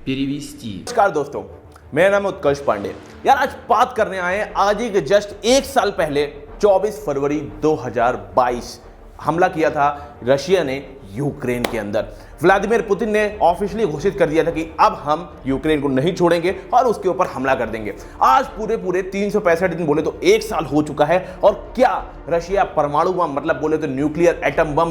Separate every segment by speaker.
Speaker 1: перевести.
Speaker 2: नमस्कार दोस्तों, मेरा नाम है उत्कर्ष पांडे। यार आज बात करने आए हैं आज ही के जस्ट एक साल पहले 24 फरवरी 2022 हमला किया था रशिया ने यूक्रेन के अंदर। व्लादिमीर पुतिन ने ऑफिशियली घोषित कर दिया था कि अब हम यूक्रेन को नहीं छोड़ेंगे और उसके ऊपर हमला कर देंगे। आज पूरे 365 दिन बोले तो एक साल हो चुका है और क्या रशिया परमाणु बम मतलब बोले तो न्यूक्लियर एटम बम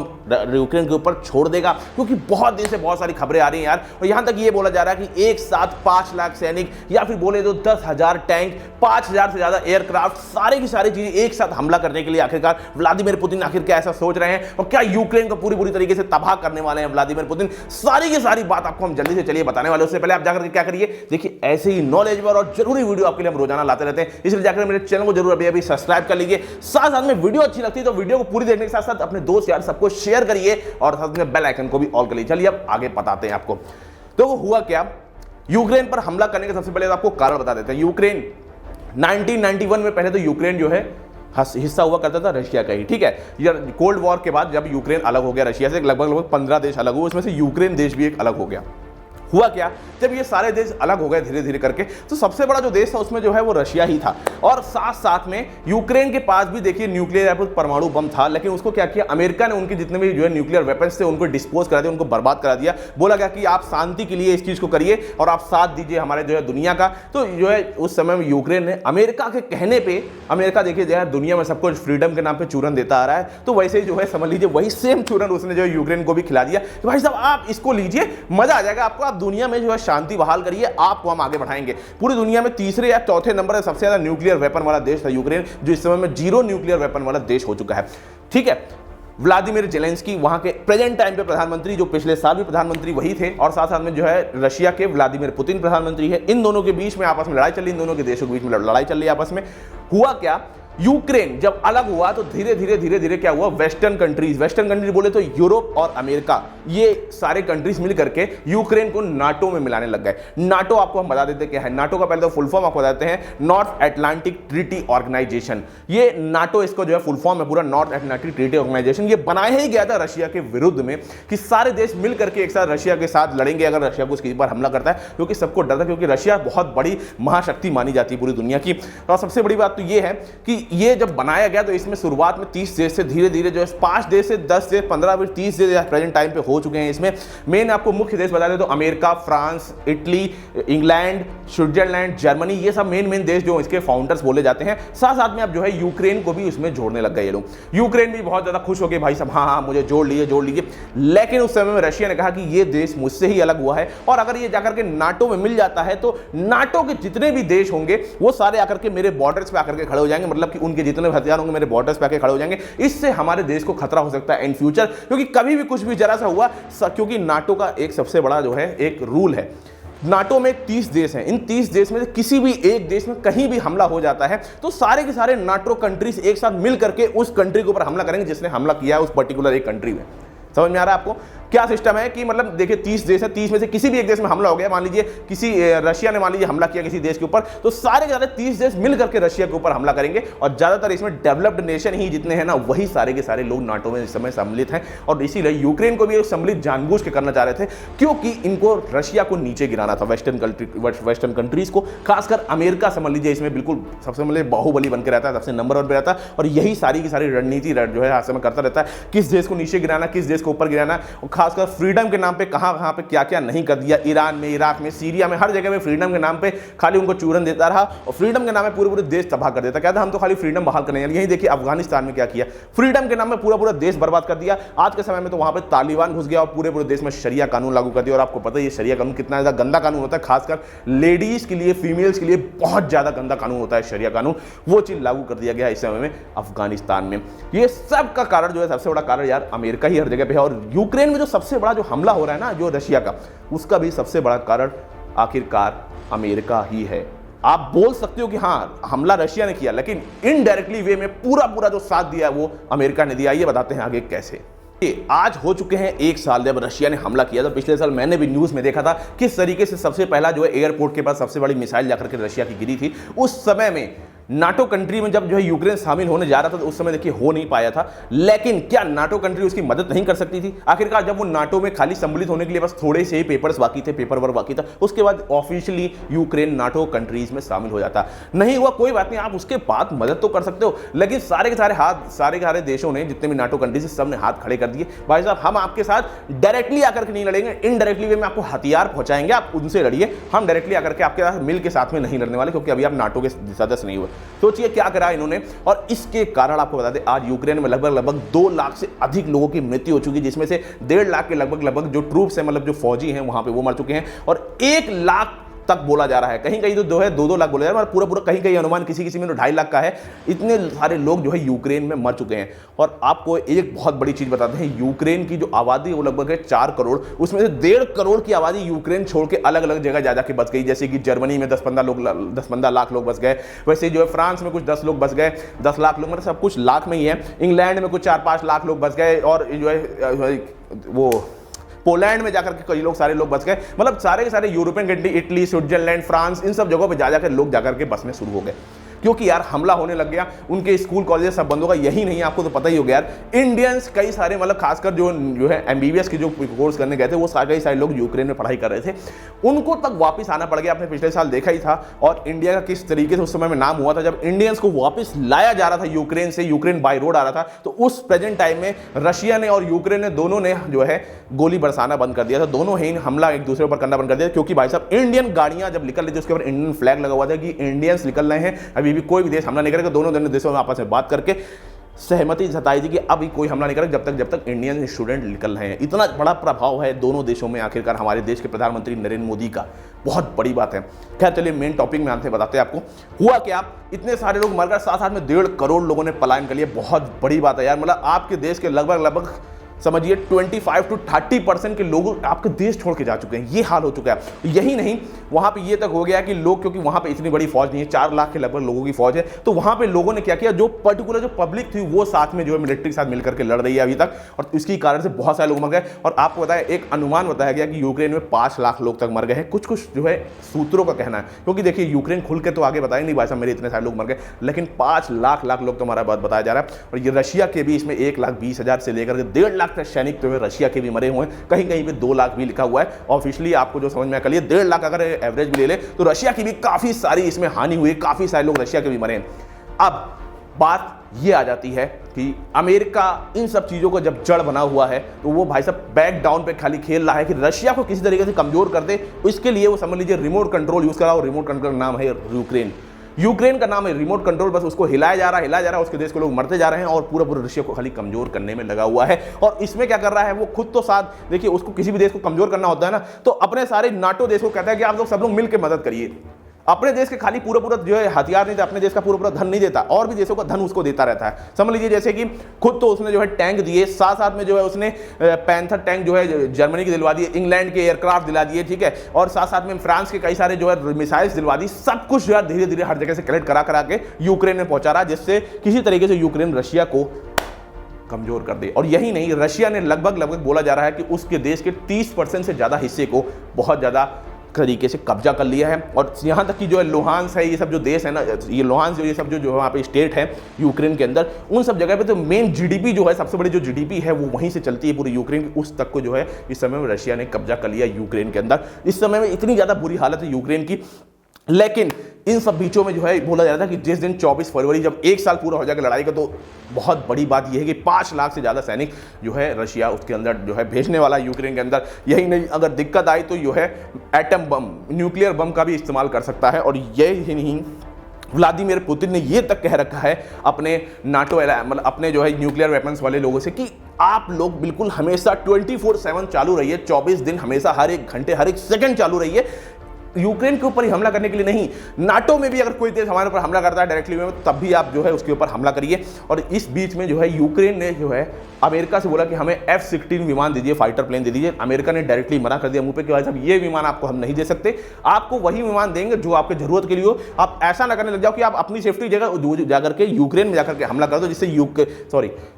Speaker 2: यूक्रेन के ऊपर छोड़ देगा? क्योंकि बहुत दिन से बहुत सारी खबरें आ रही हैं यार, और यहां तक ये बोला जा रहा है कि एक साथ 5 लाख सैनिक या फिर बोले तो 10,000 टैंक, 5,000 से ज्यादा एयरक्राफ्ट, सारी की सारी चीजें एक साथ हमला करने के लिए आखिरकार व्लादिमीर पुतिन आखिर क्या ऐसा सोच रहे हैं और क्या यूक्रेन को पूरी तरीके से तबाह करने वाले हैं व्लादिमीर पुतिन? सारी की सारी बात आपको हम जल्दी से चलिए बताने वाले। उससे पहले आप जाकर क्या करिए, देखिए ऐसे ही नॉलेजेबल और जरूरी वीडियो आपके लिए हम रोजाना लाते रहते हैं, इसलिए जाकर मेरे चैनल को जरूर अभी सब्सक्राइब कर लीजिए। साथ में वीडियो अच्छी लगती है तो वीडियो को पूरी देखने के साथ साथ अपने दोस्त यार सबको शेयर करिए और साथ में बेल आइकन को भी ऑल कर लीजिए। चलिए अब आगे बताते हैं आपको। तो वो हुआ क्या, यूक्रेन पर हमला करने के सबसे पहले आपको कारण बता देते हैं। यूक्रेन 1991 में पहले तो यूक्रेन जो है हिस्सा हुआ करता था रशिया का ही, ठीक है। यार कोल्ड वॉर के बाद जब यूक्रेन अलग हो गया रशिया से, लगभग 15 देश अलग हुए, उसमें से यूक्रेन देश भी एक अलग हो गया। हुआ क्या, जब ये सारे देश अलग हो गए धीरे धीरे करके, तो सबसे बड़ा जो देश था उसमें जो है वो रशिया ही था। और साथ साथ में यूक्रेन के पास भी देखिए न्यूक्लियर या परमाणु बम था, लेकिन उसको क्या किया, अमेरिका ने उनके जितने भी जो है न्यूक्लियर वेपन्स थे उनको डिस्पोज करा दिया, उनको बर्बाद करा दिया। बोला गया कि आप शांति के लिए इस चीज को करिए और आप साथ दीजिए हमारे जो है दुनिया का। तो जो है उस समय में यूक्रेन ने अमेरिका के कहने पर, अमेरिका देखिए जो है दुनिया में सबको फ्रीडम के नाम पर चूरन देता आ रहा है, तो वैसे ही जो है समझ लीजिए वही सेम चूरन उसने जो है यूक्रेन को भी खिला दिया कि भाई साहब आप इसको लीजिए, मजा आ जाएगा आपको, आप दुनिया में जो है शांति बहाल करिए, आपको हम आगे बढ़ाएंगे। पूरी दुनिया में तीसरे या चौथे नंबर पर सबसे ज्यादा न्यूक्लियर वेपन वाला देश था यूक्रेन, जो इस समय में 0 न्यूक्लियर वेपन वाला देश हो चुका है, ठीक है। व्लादिमीर जेलेंस्की वहां के प्रेजेंट टाइम पे प्रधानमंत्री, जो पिछले साल भी प्रधानमंत्री वही थे, और साथ साथ में जो है रशिया के व्लादिमीर पुतिन प्रधानमंत्री है। इन दोनों के बीच में आपस में लड़ाई चल रही, इन दोनों के देशों के बीच में लड़ाई चल रही है आपस में। हुआ क्या, यूक्रेन जब अलग हुआ तो धीरे धीरे क्या हुआ, वेस्टर्न कंट्रीज बोले तो यूरोप और अमेरिका, ये सारे कंट्रीज मिल करके यूक्रेन को नाटो में मिलाने लग गए। नाटो आपको हम बता देते क्या है, नाटो का पहले तो फुल फॉर्म आपको बताते हैं, नॉर्थ अटलांटिक ट्रीटी ऑर्गेनाइजेशन। ये नाटो इसको जो है फुल फॉर्म है पूरा, नॉर्थ अटलांटिक ट्रीटी ऑर्गेनाइजेशन। ये बनाया ही गया था रशिया के विरुद्ध में कि सारे देश मिल करके एक साथ रशिया के साथ लड़ेंगे अगर रशिया को उसके ऊपर हमला करता है, क्योंकि सबको डर था, क्योंकि रशिया बहुत बड़ी महाशक्ति मानी जाती है पूरी दुनिया की। और सबसे बड़ी बात तो ये है कि ये जब बनाया गया तो इसमें शुरुआत में 30 देश से धीरे धीरे जो है 5 देश से 10 देश 15 फिर 30 देश प्रेजेंट टाइम पे हो चुके हैं। इसमें मेन आपको मुख्य देश बता दें तो America, France, Italy, England, Switzerland, Germany, ये सब मेन देश जो इसके फाउंडर्स बोले जाते हैं। साथ साथ में अब जो है यूक्रेन को भी उसमें जोड़ने लग गए ये लोग। यूक्रेन भी बहुत ज्यादा खुश हो गए, भाई साहब हाँ मुझे जोड़ लीजिए। लेकिन उस समय में रशिया ने कहा कि ये देश मुझसे ही अलग हुआ है और अगर ये जाकर के नाटो में मिल जाता है तो नाटो के जितने भी देश होंगे वो सारे आकर के मेरे बॉर्डर्स पे आकर के खड़े हो जाएंगे, मतलब कि उनके जितने हथियार होंगे मेरे बॉर्डर्स पे आके खड़े हो जाएंगे। इससे हमारे देश को खतरा हो सकता है इन फ्यूचर, क्योंकि कभी भी कुछ भी जरा सा हुआ, क्योंकि नाटो का एक सबसे बड़ा जो है एक रूल है, नाटो में 30 देश हैं, इन 30 देश में से किसी भी एक देश में कहीं भी हमला हो जाता है तो सारे के सारे नाटो कंट्रीज एक साथ मिल करके उस कंट्री के ऊपर हमला करेंगे जिसने हमला किया है उस पर्टिकुलर एक कंट्री में। समझ में आ रहा है आपको क्या सिस्टम है कि मतलब देखिए 30 देश है, 30 में से किसी भी एक देश में हमला हो गया, मान लीजिए किसी रशिया ने मान लीजिए हमला किया किसी देश के ऊपर, तो सारे के सारे 30 देश मिल करके रशिया के ऊपर हमला करेंगे। और ज्यादातर इसमें डेवलप्ड नेशन ही जितने हैं ना वही सारे के सारे लोग नाटो में इस समय सम्मिलित हैं। और इसीलिए यूक्रेन को भी सम्मिलित जानबूझ के करना चाह रहे थे, क्योंकि इनको रशिया को नीचे गिराना था, वेस्टर्न कंट्रीज को, खासकर अमेरिका समझ लीजिए इसमें बिल्कुल सबसे मतलब बाहुबली बन के रहता है, सबसे नंबर 1 पे रहता है और यही सारी की सारी रणनीति जो है समय करता रहता है, किस देश को नीचे गिराना, किस देश को ऊपर गिराना। और खासकर फ्रीडम के नाम पे कहां पे क्या क्या नहीं कर दिया, ईरान में, इराक में, सीरिया में, हर जगह पे फ्रीडम के नाम पे खाली उनको चूरन देता रहा और फ्रीडम के नाम पे पूरे देश तबाह कर देता। कहता हम तो खाली फ्रीडम बहाल करने, यही देखिए अफगानिस्तान में क्या किया, फ्रीडम के नाम में पूरा देश बर्बाद कर दिया। आज के समय में तो वहां पे तालिबान घुस गया और पूरे देश में शरिया कानून लागू कर दिया। और आपको पता है ये शरिया कानून कितना ज्यादा गंदा कानून होता है, खासकर लेडीज के लिए, फीमेल्स के लिए बहुत ज्यादा गंदा कानून होता है शरिया कानून, वो चीज लागू कर दिया गया इस समय में अफगानिस्तान में। ये सब का कारण जो है सबसे बड़ा कारण यार अमेरिका ही हर जगह पे है। और यूक्रेन में जो सबसे बड़ा जो हमला हो रहा है ना जो रशिया का, उसका भी सबसे बड़ा कारण आखिरकार अमेरिका ही है। आप बोल सकते हो कि हाँ हमला रशिया ने किया, लेकिन इनडायरेक्टली वे में पूरा जो साथ दिया है वो अमेरिका ने दिया। ये बताते हैं आगे कैसे। आज हो चुके हैं 1 साल जब रशिया ने हमला किया था। पिछले साल मैंने भी न्यूज में देखा था किस तरीके से सबसे पहला जो है एयरपोर्ट के पास सबसे बड़ी मिसाइल जाकर के रशिया की गिरी थी। उस समय में नाटो कंट्री में जब जो है यूक्रेन शामिल होने जा रहा था तो उस समय देखिए हो नहीं पाया था, लेकिन क्या नाटो कंट्री उसकी मदद नहीं कर सकती थी? आखिरकार जब वो नाटो में खाली सम्मिलित होने के लिए बस थोड़े से ही पेपर्स बाकी थे, पेपर वर्क बाकी था, उसके बाद ऑफिशियली यूक्रेन नाटो कंट्रीज में शामिल हो जाता। नहीं हुआ कोई बात नहीं, आप उसके बाद मदद तो कर सकते हो, लेकिन सारे के सारे देशों ने, जितने भी नाटो कंट्रीज, सब ने हाथ खड़े कर दिए। भाई साहब हम आपके साथ डायरेक्टली आकर के नहीं लड़ेंगे, इनडायरेक्टली वे में आपको हथियार पहुंचाएंगे, आप उनसे लड़िए, हम डायरेक्टली आकर के आपके साथ मिल के साथ में नहीं लड़ने वाले, क्योंकि अभी आप नाटो के सदस्य नहीं हुए। सोचिए क्या करा इन्होंने, और इसके कारण आपको बता दें आज यूक्रेन में लगभग 2 लाख से अधिक लोगों की मृत्यु हो चुकी है, जिसमें से 1.5 लाख के लगभग जो ट्रूप्स हैं, मतलब जो फौजी हैं वहां पे, वो मर चुके हैं, और 1 लाख तक बोला जा रहा है, कहीं कहीं तो 2 लाख बोला जा रहा है, पूरा कहीं अनुमान किसी में तो 2.5 लाख का है। इतने सारे लोग जो है यूक्रेन में मर चुके हैं। और आपको एक बहुत बड़ी चीज बताते हैं, यूक्रेन की जो आबादी वो लगभग है 4 करोड़, उसमें से 1.5 करोड़ की आबादी यूक्रेन छोड़ के अलग अलग जगह जा जाके बस गई। जैसे कि जर्मनी में 10-15 लाख लोग बस गए, वैसे जो है फ्रांस में कुछ 10 लोग बस गए, 10 लाख लोग, मतलब सब कुछ लाख में ही है। इंग्लैंड में कुछ 4-5 लाख लोग बस गए, और जो है वो पोलैंड में जाकर के कई लोग, सारे लोग बच गए। मतलब सारे के सारे European country, Italy, Switzerland, France, इन सब जगहों पे जा जाकर लोग जाकर के बसने शुरू हो गए, क्योंकि यार हमला होने लग गया, उनके स्कूल कॉलेज सब बंद होगा। यही नहीं, आपको तो पता ही हो गया यार, इंडियंस कई सारे, मतलब खासकर जो है एमबीबीएस की जो कोर्स करने गए थे, वो कई सारे लोग यूक्रेन में पढ़ाई कर रहे थे, उनको तक वापस आना पड़ गया। आपने पिछले साल देखा ही था, और इंडिया का किस तरीके से उस समय में नाम हुआ था, जब इंडियंस को वापस लाया जा रहा था यूक्रेन से, यूक्रेन बाय रोड आ रहा था, तो उस प्रेजेंट टाइम में रशिया ने और यूक्रेन ने दोनों ने जो है गोली बरसाना बंद कर दिया था, दोनों ही हमला एक दूसरे पर करना बंद कर दिया, क्योंकि भाई साहब इंडियन गाड़ियां जब निकल रही थी उसके ऊपर इंडियन फ्लैग लगा हुआ था कि इंडियंस निकल रहे हैं, अभी भी कोई भी देश हमला करेगा। दोनों देशों में आपस में बात करके सहमति जताई थी कि अभी कोई हमला नहीं करेगा जब तक इंडियन स्टूडेंट निकल रहे हैं। इतना बड़ा प्रभाव है दोनों देशों में, आखिरकार हमारे देश के प्रधानमंत्री नरेंद्र मोदी का, बहुत बड़ी बात है। खैर चलिए मेन टॉपिक में आते बताते हैं आपको हुआ क्या। इतने सारे लोग मर गए, साथ में 1.5 करोड़ लोगों ने पलायन कर लिया। बहुत बड़ी बात है यार, मतलब आपके देश के लगभग समझिए 25 to 30% के लोग आपके देश छोड़ के जा चुके हैं, ये हाल हो चुका है। यही नहीं, वहां पे ये तक हो गया कि लोग, क्योंकि वहां पे इतनी बड़ी फौज नहीं है, 4 लाख के लगभग लोगों की फौज है, तो वहां पे लोगों ने क्या किया, जो पर्टिकुलर जो पब्लिक थी वो साथ में जो है मिलिट्री के साथ मिलकर के लड़ रही है अभी तक, और इसकी कारण से बहुत सारे लोग मर गए। और आपको बताया, एक अनुमान बताया गया कि यूक्रेन में 5 लाख लोग तक मर गए हैं, कुछ जो है सूत्रों का कहना है, क्योंकि देखिए यूक्रेन खुल के तो आगे बताया नहीं भाई साहब मेरे इतने सारे लोग मर गए, लेकिन 5 लाख लोग तो हमारा बात बताया जा रहा है। और ये रशिया के भी इसमें 1,20,000 से लेकर के 1.5 लाख तक सैनिक तो रशिया के भी मरे हुए हैं, कहीं कहीं पे 2 लाख भी लिखा हुआ है ऑफिशियली। आपको जो समझ में आकर 1.5 लाख अगर एवरेज भी ले ले तो रशिया की भी काफी सारी इसमें हानि हुई, काफी सारे लोग रशिया के भी मरे हैं। अब बात ये आ जाती है कि अमेरिका इन सब चीजों को जब जड़ बना हुआ है तो वो भाई साहब बैक डाउन पे खाली खेल रहा है कि रशिया को किसी तरीके से कमजोर कर दे। इसके लिए वो समझ लीजिए रिमोट कंट्रोल यूज कर रहा है, और रिमोट कंट्रोल का नाम है यूक्रेन का नाम है रिमोट कंट्रोल। बस उसको हिलाया जा रहा है, उसके देश के लोग मरते जा रहे हैं, और पूरा रशिया को खाली कमजोर करने में लगा हुआ है। और इसमें क्या कर रहा है, वो खुद तो साथ देखिए, उसको किसी भी देश को कमजोर करना होता है ना, तो अपने सारे नाटो देश को कहता है कि आप लोग सब लोग मिलकर मदद करिए। अपने देश के खाली पूरा जो है हथियार नहीं देता, अपने देश का पूरा धन नहीं देता, और भी देशों का धन उसको देता रहता है। समझ लीजिए जैसे कि खुद तो उसने जो है टैंक दिए, साथ में जो है उसने पैंथर टैंक जो है जर्मनी की दिलवा दिए, इंग्लैंड के एयरक्राफ्ट दिला दिए, ठीक है, और साथ में फ्रांस के कई सारे जो है मिसाइल्स दिलवा दी। सब कुछ जो है धीरे धीरे हर जगह से कलेक्ट करा के यूक्रेन में पहुंचा रहा, जिससे किसी तरीके से यूक्रेन रशिया को कमजोर कर दे। और यही नहीं, रशिया ने लगभग बोला जा रहा है कि उसके देश के 30% से ज्यादा हिस्से को बहुत ज्यादा तरीके से कब्जा कर लिया है। और यहाँ तक कि जो है लुहांस है, ये सब जो देश है ना, ये लुहांस ये सब जो वहाँ पे स्टेट है यूक्रेन के अंदर, उन सब जगह पे तो मेन जीडीपी जो है, सबसे बड़ी जो जीडीपी है वो वहीं से चलती है पूरी यूक्रेन की, उस तक को जो है इस समय में रशिया ने कब्जा कर लिया यूक्रेन के अंदर। इस समय में इतनी ज़्यादा बुरी हालत है यूक्रेन की। लेकिन इन सब बीचों में जो है बोला जा रहा था कि जिस दिन 24 फरवरी जब 1 साल पूरा हो जाएगा लड़ाई का, तो बहुत बड़ी बात यह है कि 5 लाख से ज़्यादा सैनिक जो है रशिया उसके अंदर जो है भेजने वाला है यूक्रेन के अंदर। यही नहीं, अगर दिक्कत आई तो जो है एटम बम, न्यूक्लियर बम का भी इस्तेमाल कर सकता है। और यही नहीं, व्लादिमीर पुतिन ने ये तक कह रखा है अपने नाटो, मतलब अपने जो है न्यूक्लियर वेपन्स वाले लोगों से कि आप लोग बिल्कुल हमेशा 24/7 चालू रहिए, 24 दिन हमेशा, हर एक घंटे, हर एक सेकंड चालू रहिए, यूक्रेन के ऊपर ही हमला करने के लिए नहीं। नाटो में भी अगर कोई देश हमारे ऊपर हमला करता है डायरेक्टली में, तब भी आप जो है उसके ऊपर हमला करिए। और इस बीच में जो है यूक्रेन ने जो है अमेरिका से बोला कि हमें F-16 विमान दे दीजिए, फाइटर प्लेन दे दीजिए। अमेरिका ने डायरेक्टली मना कर दिया मुंह पे कि भाई साहब ये विमान आपको हम नहीं दे सकते, आपको वही विमान देंगे जो आपके जरूरत के लिए हो। आप ऐसा ना करने लग जाओ कि आप अपनी सेफ्टी जगह जाकर के यूक्रेन में जाकर के हमला कर दो, जिससे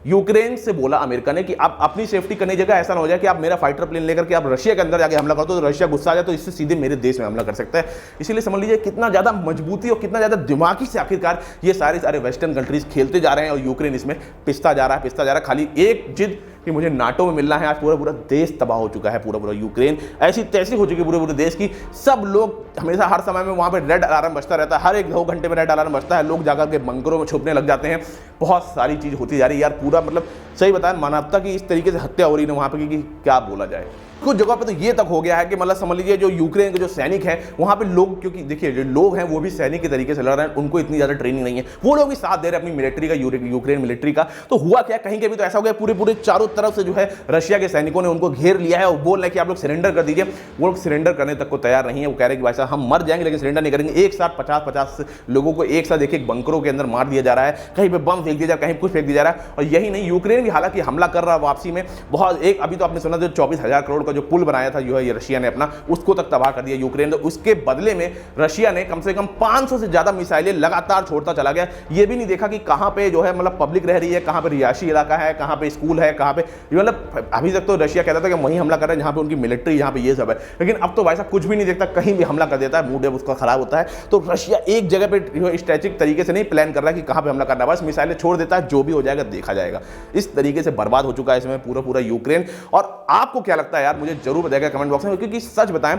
Speaker 2: यूक्रेन से बोला अमेरिका ने कि आप अपनी सेफ्टी करने जगह ऐसा ना हो जाए कि आप मेरा फाइटर प्लेन लेकर के आप रशिया के अंदर जाके हमला कर दो, तो रशिया गुस्सा आ जाए तो इससे सीधे मेरे देश में हमला कर सकता है। इसलिए समझ लीजिए कितना ज्यादा मजबूती और कितना ज्यादा दिमागी से आखिरकार ये सारे वेस्टर्न कंट्रीज खेलते जा रहे हैं, और यूक्रेन इसमें पिसता जा रहा है। खाली एक जिद कि मुझे नाटो में मिलना है। आज पूरा देश तबाह हो चुका है, पूरा यूक्रेन ऐसी तैसी हो चुकी है पूरे देश की। सब लोग हमेशा हर समय में वहां पे रेड अलार्म बजता रहता है, हर 1-2 घंटे में रेड अलार्म बजता है। लोग जाकर के बंकरों में छुपने लग जाते हैं। बहुत सारी चीज होती जा रही है यार। पूरा मतलब सही बताया, मानवता की इस तरीके से हत्या हो रही है वहां पर कि क्या बोला जाए। कुछ जगह पे तो ये तक हो गया है कि मतलब समझ लीजिए जो यूक्रेन के जो सैनिक हैं वहां पे लोग, क्योंकि देखिए जो लोग हैं वो भी सैनिक के तरीके से लड़ रहे हैं, उनको इतनी ज्यादा ट्रेनिंग नहीं है, वो लोग भी साथ दे रहे हैं अपनी मिलिट्री का, यूक्रेन मिलिट्री का। तो हुआ क्या, कहीं के भी तो ऐसा हो गया पूरे चारों तरफ से जो है रशिया के सैनिकों ने उनको घेर लिया है और बोल रहे हैं कि आप लोग सरेंडर कर दीजिए। वो लोग सरेंडर करने तक को तैयार नहीं है। वो कह रहे हैं कि भाई साहब हम मर जाएंगे लेकिन सरेंडर नहीं करेंगे। एक साथ 50 लोगों को एक साथ एक बंकरों के अंदर मार दिया जा रहा है, कहीं पे बम फेंक दिया जा रहा है, कहीं कुछ फेंक दिया जा रहा है। और यही नहीं, यूक्रेन भी हालांकि हमला कर रहा है वापसी में बहुत। एक अभी तो आपने सुना जो 24,000 करोड़ का जो पुल बनाया था जो है ये रशिया ने अपना, उसको तक तबाह कर दिया यूक्रेन ने। उसके बदले में रशिया ने कम से कम 500 से ज्यादा मिसाइलें लगातार छोड़ता चला गया। ये भी नहीं देखा कि कहां पे जो है मतलब पब्लिक रह रही है, कहां पे रिहायशी इलाका है, कहां पे स्कूल है, कहां पे मतलब अभी तक तो रशिया कहता था कि वहीं हमला कर रहे हैं जहां पे उनकी मिलिट्री, जहां पे ये सब है। लेकिन अब तो वैसा कुछ भी नहीं देखता, कहीं भी हमला कर देता है, मूड उसका खराब होता है। तो रशिया एक जगह पे स्ट्रेटेजिक तरीके से नहीं प्लान कर रहा है कि कहां पे हमला करना है, बस मिसाइलें छोड़ देता है, जो भी हो जाएगा देखा जाएगा। इस तरीके से बर्बाद हो चुका है इसमें पूरा यूक्रेन। और आपको क्या लगता है यार, मुझे जरूर बताइएगा कमेंट बॉक्स में, क्योंकि सच बताएं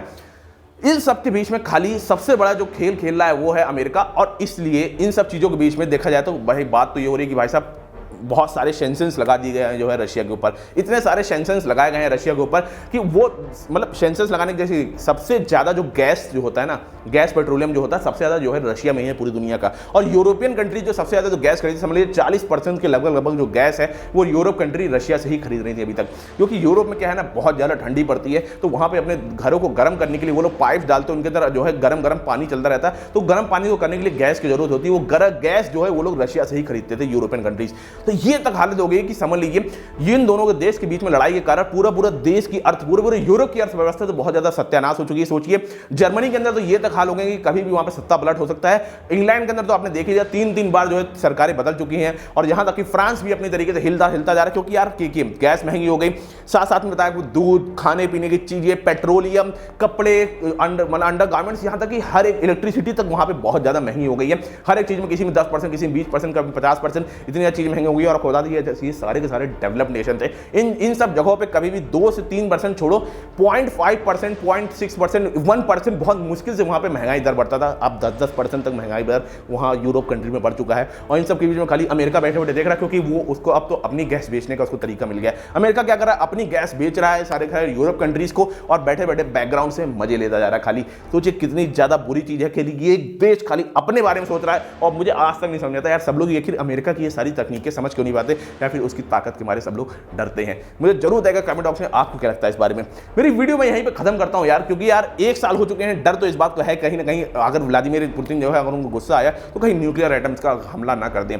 Speaker 2: इन सब के बीच में खाली सबसे बड़ा जो खेल खेल रहा है वो है अमेरिका। और इसलिए इन सब चीजों के बीच में देखा जाए तो भाई बात तो ये हो रही है कि भाई साहब बहुत सारे सैंक्शंस लगा दिए गए हैं जो है रशिया के ऊपर। इतने सारे सैंक्शंस लगाए गए हैं रशिया के ऊपर कि वो मतलब सैंक्शंस लगाने की जैसे सबसे ज्यादा जो गैस जो होता है ना, गैस पेट्रोलियम जो होता है सबसे ज्यादा जो है रशिया में ही है पूरी दुनिया का। और यूरोपियन कंट्री जो सबसे ज्यादा जो गैस खरीदी, समझ लीजिए 40% के लगभग जो गैस है वो यूरोप कंट्री रशिया से ही खरीद रही थी अभी तक। क्योंकि यूरोप में क्या है ना, बहुत ज्यादा ठंडी पड़ती है, तो वहां पर अपने घरों को गर्म करने के लिए वो लोग पाइप डालते हैं, उनके अंदर जो है गर्म पानी चलता रहता है। तो गर्म पानी को करने के लिए गैस की जरूरत होती है, वो गैस जो है वो लोग रशिया से ही खरीदते थे यूरोपियन कंट्रीज। तो ये तक हालत हो गई कि समझ लीजिए इन दोनों के देश के बीच में लड़ाई के कारण पूरा देश की पूरे यूरोप की अर्थव्यवस्था तो बहुत ज्यादा सत्यानाश हो चुकी है। सोचिए जर्मनी के अंदर तो ये तक हाल हो गए कि कभी भी वहां पे सत्ता पलट हो सकता है। इंग्लैंड के अंदर तो आपने देख लिया 3 बार जो है सरकारें बदल चुकी हैं। और यहां तक कि फ्रांस भी अपनी तरीके से हिलता जा रहा है, क्योंकि यार गैस महंगी हो गई। साथ में बताया दूध, खाने पीने की चीजें, पेट्रोलियम, कपड़े, अंडर गारमेंट्स, यहां तक कि हर एक इलेक्ट्रिसिटी तक वहां पे बहुत ज्यादा महंगी हो गई है। हर एक चीज में किसी में 10%, किसी में 20%, कभी 50%, इतनी ज्यादा चीज महंगी हो गई। और खुदा ये सारे के सारे डेवलप्ड नेशन थे। इन सब जगहों पे कभी भी 2 से 3% छोड़ो, 0.5%, 0.6%, 1% बहुत मुश्किल से वहां पे महंगाई दर बढ़ता था। अब 10% तक महंगाई दर वहां यूरोप कंट्री में बढ़ चुका है। और इन सब के बीच में खाली अमेरिका बैठे बैठे देख रहा है, क्योंकि वो उसको अब तो अपनी गैस बेचने का उसको तरीका मिल गया। अमेरिका क्या कर रहा है, अपनी गैस बेच रहा है सारे यूरोप कंट्रीज को, और बैठे बैठे बैकग्राउंड से मजे लेता जा रहा है खाली। सोचिए कितनी ज्यादा बुरी चीज है कि ये देश खाली अपने बारे में सोच रहा है। और मुझे आज तक नहीं समझ आता यार, सब लोग आखिर अमेरिका की ये सारी तकनीकें समझ क्यों नहीं पाते, या फिर उसकी ताकत के मारे सब लोग डरते हैं। मुझे जरूर बताइएगा कमेंट बॉक्स में आपको क्या लगता है इस बारे में। मेरी वीडियो मैं यहीं पे खत्म करता हूं यार, क्योंकि यार 1 साल हो चुके हैं। डर तो इस बात का है कहीं ना कहीं अगर व्लादिमीर पुतिन जो है अगर उनको गुस्सा आया तो कहीं न्यूक्लियर आइटम्स का हमला ना कर दें।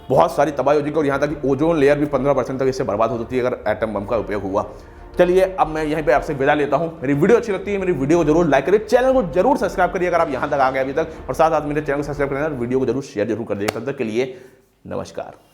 Speaker 2: बहुत सारी तबाही हो जाएगी और यहां तक कि ओजोन लेयर भी 15% तक इससे बर्बाद हो सकती है अगर एटम बम का उपयोग हुआ। चलिए अब मैं यहीं पे आपसे विदा लेता हूं। मेरी वीडियो अच्छी लगती है मेरी वीडियो को जरूर लाइक करिए, चैनल को जरूर सब्सक्राइब करिए अगर आप यहां तक आ गए अभी तक, और साथ साथ मेरे चैनल को सब्सक्राइब करना, वीडियो को जरूर शेयर जरूर कर दीजिए। तब तक के लिए नमस्कार।